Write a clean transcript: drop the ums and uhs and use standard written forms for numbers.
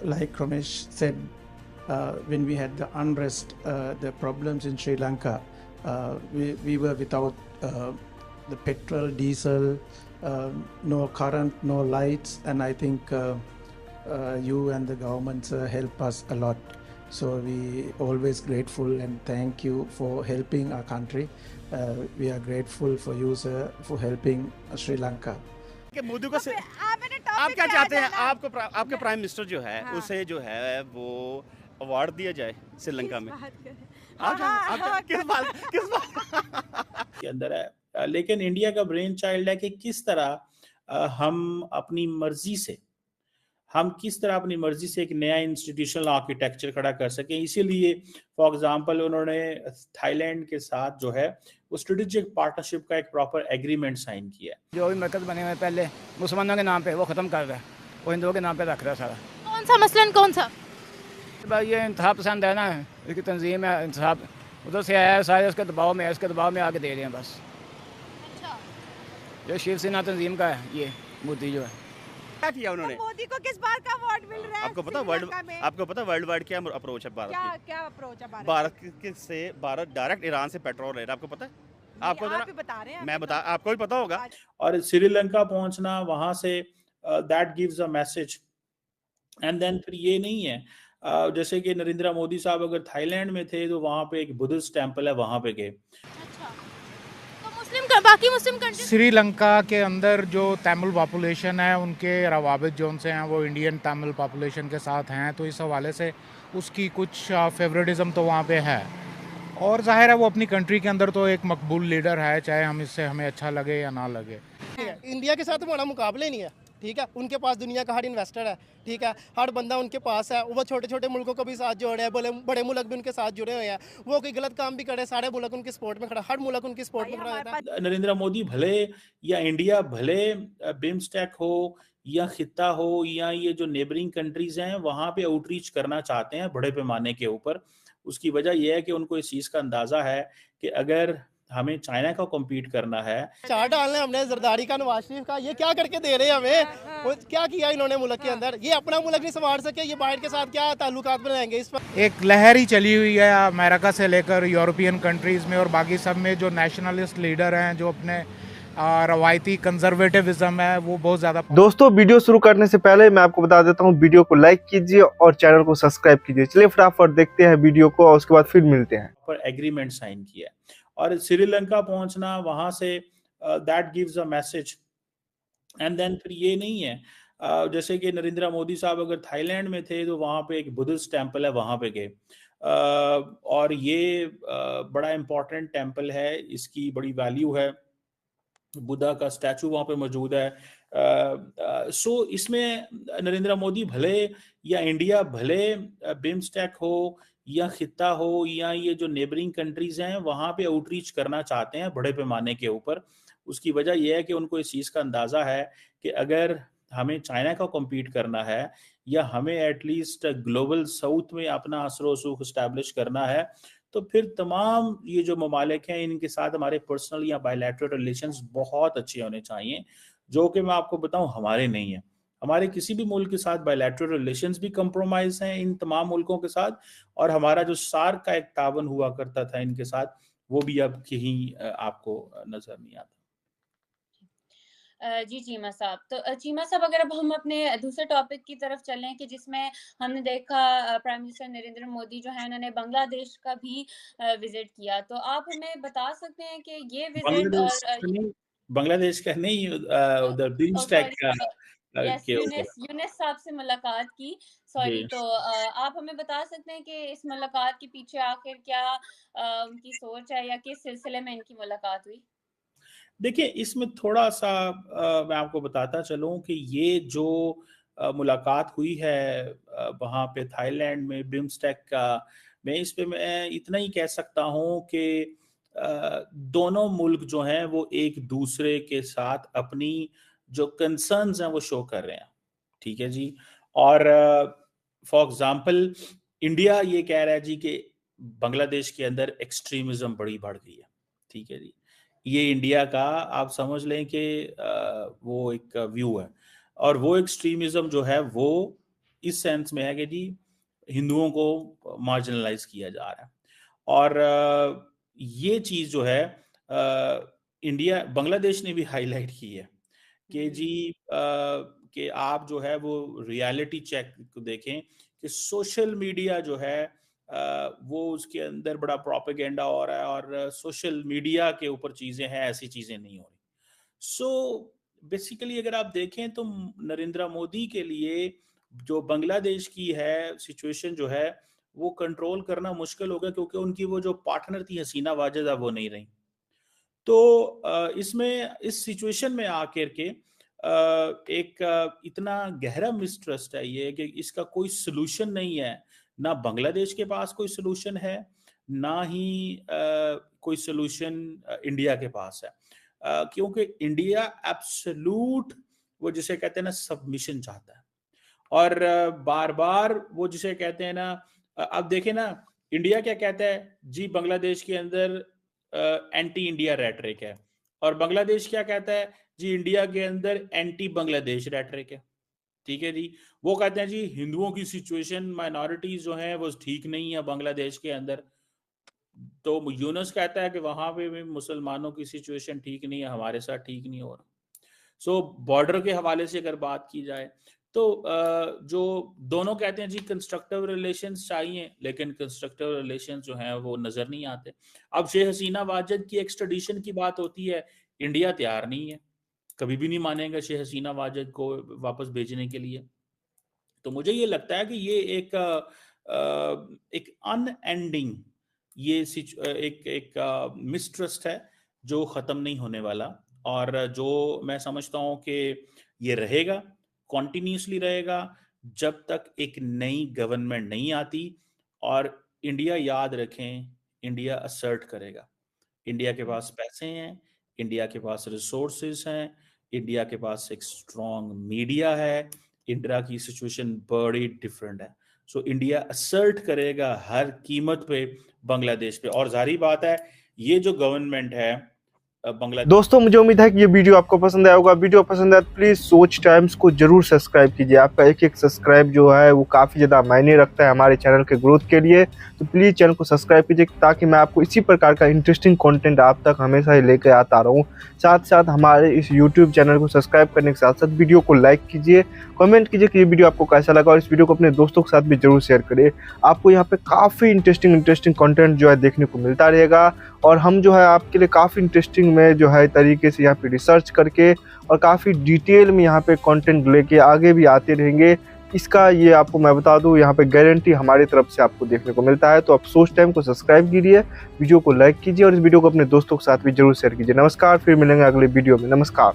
like Ramesh said, when we had the unrest, the problems in Sri Lanka, we were without the petrol, diesel, no current, no lights, and I think you and the governments help us a lot. So we always grateful and thank you for helping our country. We are grateful for you, sir, for helping Sri Lanka. कि मोदी को आप आप क्या पे आ चाहते हैं जाना। आपके प्राइम मिनिस्टर जो है हाँ। उसे जो है वो अवार्ड दिया जाए श्रीलंका में हाँ, आप चाहते- आप हाँ, किस बात के अंदर है। लेकिन इंडिया का ब्रेन चाइल्ड है कि किस तरह हम किस तरह अपनी मर्जी से एक नया इंस्टीट्यूशनल आर्किटेक्चर खड़ा कर सकें। इसीलिए फॉर एग्जांपल उन्होंने थाईलैंड के साथ जो है वो स्ट्रेटेजिक पार्टनरशिप का एक प्रॉपर एग्रीमेंट साइन किया है। जो भी मरकज बने हुए पहले मुसलमानों के नाम पे वो ख़त्म कर रहा है, वो हिंदुओं के नाम पे रख रहा है सारा। कौन सा मसलन कौन सा? भाई ये इंतहा पसंद है ना, इसकी तंजीम है, इंतहा उधर से आया है, सारे उसके दबाव में आके दे रहे हैं बस। अच्छा, जो शिवसेना तंजीम का है ये मोदी जो है। क्या किया उन्होंने तो मोदी को किस बात का अवार्ड मिल रहा है? आपको पता श्रीलंका में? आपको पता वर्ल्ड वाइड क्या अप्रोच है भारत क्या की क्या अप्रोच है भारत डायरेक्ट ईरान से पेट्रोल ले रहा है आपको पता है आपको आप जरा ही बता रहे हैं, मैं बता आपको भी पता होगा और श्रीलंका पहुंचना वहां से that gives a message. And then फिर ये नहीं है जैसे कि नरेंद्र मोदी साहब अगर थाईलैंड में थे तो वहां पे एक बुद्धिस्ट टेम्पल है, वहां पे गए। अच्छा। तो बाकी मुस्लिम कंट्री श्रीलंका के अंदर जो तमिल पॉपुलेशन है उनके रवाबित जो उनसे हैं वो इंडियन तमिल पॉपुलेशन के साथ हैं, तो इस हवाले से उसकी कुछ फेवरेटिज्म तो वहाँ पे है। और जाहिर है वो अपनी कंट्री के अंदर तो एक मकबूल लीडर है, चाहे हमें अच्छा लगे या ना लगे। इंडिया के साथ हमारा मुकाबला ही नहीं है, ठीक है। उनके पास दुनिया का हर इन्वेस्टर है, ठीक है, हर बंदा उनके पास है। वो छोटे छोटे मुल्कों को भी साथ जोड़े हैं, बड़े मुल्क भी उनके साथ जुड़े हुए हैं। वो कोई गलत काम भी करे, सारे मुल्क उनकी सपोर्ट में खड़ा, हर मुल्क उनकी सपोर्ट में खड़ा रहता है। नरेंद्र मोदी भले या इंडिया भले बिम्स्टेक हो या खिता हो या ये जो नेबरिंग कंट्रीज हैं वहां पे आउटरीच करना चाहते हैं बड़े पैमाने के ऊपर। उसकी वजह यह है कि उनको इस चीज का अंदाजा है कि अगर हमें चाइना का कम्पीट करना है। चार डालने हमने जरदारी का, नवाज शरीफ का, ये क्या करके दे रहे हैं हमें? वो क्या किया इन्होंने मुल्क के अंदर? ये अपना मुल्क नहीं संवार सके, ये बाहर के साथ क्या ताल्लुकात बनाएंगे? इस पर एक लहर ही चली हुई है अमेरिका से लेकर यूरोपियन कंट्रीज़ में और बाकी सब में, जो नेशनलिस्ट लीडर हैं, जो अपने रवायती कंजर्वेटिविज्म है वो बहुत ज़्यादा। दोस्तों वीडियो शुरू करने से पहले मैं आपको बता देता हूँ, वीडियो को लाइक कीजिए और चैनल को सब्सक्राइब कीजिए। चलिए फटाफट देखते हैं वीडियो को और उसके बाद फिर मिलते हैं। पर एग्रीमेंट साइन किया और श्रीलंका पहुंचना वहां से that gives a message. And then फिर ये नहीं है जैसे कि नरेंद्र मोदी साहब अगर थाईलैंड में थे तो वहां पे एक बुद्धिस्ट टेम्पल है, वहां पे गए। और ये बड़ा इंपॉर्टेंट टेम्पल है, इसकी बड़ी वैल्यू है, बुद्धा का स्टैचू वहां पे मौजूद है। सो इसमें नरेंद्र मोदी भले या इंडिया भले बिम्स्टेक हो या खिता हो या ये जो नेबरिंग कंट्रीज हैं वहां पे आउटरीच करना चाहते हैं बड़े पैमाने के ऊपर। उसकी वजह यह है कि उनको इस चीज का अंदाजा है कि अगर हमें चाइना का कम्पीट करना है या हमें एटलीस्ट ग्लोबल साउथ में अपना असर रसूख इस्टेब्लिश करना है तो फिर तमाम ये जो ममालिक हैं इनके साथ हमारे पर्सनल या बायलैटरल रिलेशंस बहुत अच्छे होने चाहिए, जो कि मैं आपको बताऊं हमारे नहीं है। हमारे किसी भी मुल्क के साथ बायलैटरल रिलेशंस भी कंप्रोमाइज हैं इन तमाम मुल्कों के साथ, और हमारा जो सार्क का एक तावन हुआ करता था इनके साथ वो भी अब कहीं आपको नजर नहीं आता। जी चीमा साहब, तो चीमा साहब अगर अब हम अपने दूसरे टॉपिक की तरफ चलें कि जिसमें हमने देखा प्राइम मिनिस्टर नरेंद्र मोदी जो है उन्होंने बांग्लादेश का भी विजिट किया, तो आप हमें बता सकते हैं कि ये विजिट और बांग्लादेश का नहीं उधर बिम्स्टेक का यस के ऊपर। यूनिस साहब से मुलाकात की, सॉरी। तो आप हमें बता सकते हैं कि इस मुलाकात के पीछे आखिर क्या उनकी सोच है या किस सिलसिले में इनकी मुलाकात हुई? देखिए इसमें थोड़ा सा मैं आपको बताता चलूं कि ये जो मुलाकात हुई है वहाँ पे थाईलैंड में बिम्स्टेक का, मैं इस पे मैं इतना ही कह सकता हूँ कि दोनों मुल्क जो हैं वो एक दूसरे के साथ अपनी जो कंसर्न्स हैं वो शो कर रहे हैं, ठीक है जी। और फॉर एग्जांपल इंडिया ये कह रहा है जी कि बांग्लादेश के अंदर एक्सट्रीमिज्म बड़ी बढ़ गई है, ठीक है जी। ये इंडिया का आप समझ लें कि वो एक व्यू है, और वो एक्सट्रीमिज्म जो है वो इस सेंस में है कि जी हिंदुओं को मार्जिनलाइज किया जा रहा है। और ये चीज जो है इंडिया बांग्लादेश ने भी हाईलाइट की है कि जी कि आप जो है वो रियलिटी चेक को देखें कि सोशल मीडिया जो है वो उसके अंदर बड़ा प्रोपेगेंडा हो रहा है और सोशल मीडिया के ऊपर चीजें हैं, ऐसी चीजें नहीं हो रही। सो बेसिकली अगर आप देखें तो नरेंद्र मोदी के लिए जो बांग्लादेश की है सिचुएशन जो है वो कंट्रोल करना मुश्किल होगा, क्योंकि उनकी वो जो पार्टनर थी हसीना वाजिद अब वो नहीं रही। तो इसमें इस सिचुएशन में आकर के एक इतना गहरा मिसट्रस्ट है ये कि इसका कोई सलूशन नहीं है। ना बांग्लादेश के पास कोई सलूशन है, ना ही कोई सलूशन इंडिया के पास है, क्योंकि इंडिया एब्सोल्यूट वो जिसे कहते हैं ना सबमिशन चाहता है। और बार बार वो जिसे कहते हैं ना, अब देखें ना इंडिया क्या कहता है जी बांग्लादेश के अंदर एंटी इंडिया रेटरिक है, और बांग्लादेश क्या कहता है जी इंडिया के अंदर एंटी बांग्लादेश रेटरिक है। ठीक है जी, वो कहते हैं जी हिंदुओं की सिचुएशन माइनॉरिटीज जो हैं वो ठीक नहीं है बांग्लादेश के अंदर, तो यूनुस कहता है कि वहां पे भी मुसलमानों की सिचुएशन ठीक नहीं है, हमारे साथ ठीक नहीं हो रहा। सो बॉर्डर के हवाले से अगर बात की जाए तो जो दोनों कहते हैं जी कंस्ट्रक्टिव रिलेशंस चाहिए, लेकिन कंस्ट्रक्टिव रिलेशंस जो हैं वो नजर नहीं आते। अब शेख हसीना वाजिद की एक्सट्रेडिशन की बात होती है, इंडिया तैयार नहीं है, कभी भी नहीं मानेगा शेख हसीना वाजिद को वापस भेजने के लिए। तो मुझे ये लगता है कि ये एक अनएंडिंग ये एक मिसट्रस्ट है जो खत्म नहीं होने वाला, और जो मैं समझता हूँ कि ये रहेगा, कॉन्टिन्यूसली रहेगा जब तक एक नई गवर्नमेंट नहीं आती। और इंडिया याद रखें, इंडिया असर्ट करेगा, इंडिया के पास पैसे हैं, इंडिया के पास रिसोर्सेज हैं, इंडिया के पास एक स्ट्रॉन्ग मीडिया है, इंडिया की सिचुएशन बड़ी डिफरेंट है। सो इंडिया असर्ट करेगा हर कीमत पे बांग्लादेश पे। और जाहिर बात है ये जो गवर्नमेंट है बांग्लादेश। दोस्तों मुझे उम्मीद है कि ये वीडियो आपको पसंद आया होगा। वीडियो पसंद आया तो प्लीज सोच टाइम्स को जरूर सब्सक्राइब कीजिए। आपका एक एक सब्सक्राइब जो है वो काफी ज्यादा मायने रखता है हमारे चैनल के ग्रोथ के लिए। तो प्लीज चैनल को सब्सक्राइब कीजिए ताकि मैं आपको इसी प्रकार का इंटरेस्टिंग कंटेंट आप तक हमेशा ही लेकर आता रहूं। साथ साथ हमारे इस यूट्यूब चैनल को सब्सक्राइब करने के साथ साथ वीडियो को लाइक कीजिए, कमेंट कीजिए कि ये वीडियो आपको कैसा लगा, और इस वीडियो को अपने दोस्तों के साथ भी जरूर शेयर करिए। आपको यहाँ पे काफ़ी इंटरेस्टिंग कंटेंट जो है देखने को मिलता रहेगा, और हम जो है आपके लिए काफ़ी इंटरेस्टिंग में जो है तरीके से यहाँ पे रिसर्च करके और काफ़ी डिटेल में यहाँ पे कंटेंट लेके आगे भी आते रहेंगे। इसका ये आपको मैं बता दूँ यहाँ पे गारंटी हमारी तरफ से आपको देखने को मिलता है। तो आप सोच टाइम को सब्सक्राइब कीजिए, वीडियो को लाइक कीजिए और इस वीडियो को अपने दोस्तों के साथ भी जरूर शेयर कीजिए। नमस्कार, फिर मिलेंगे अगले वीडियो में। नमस्कार।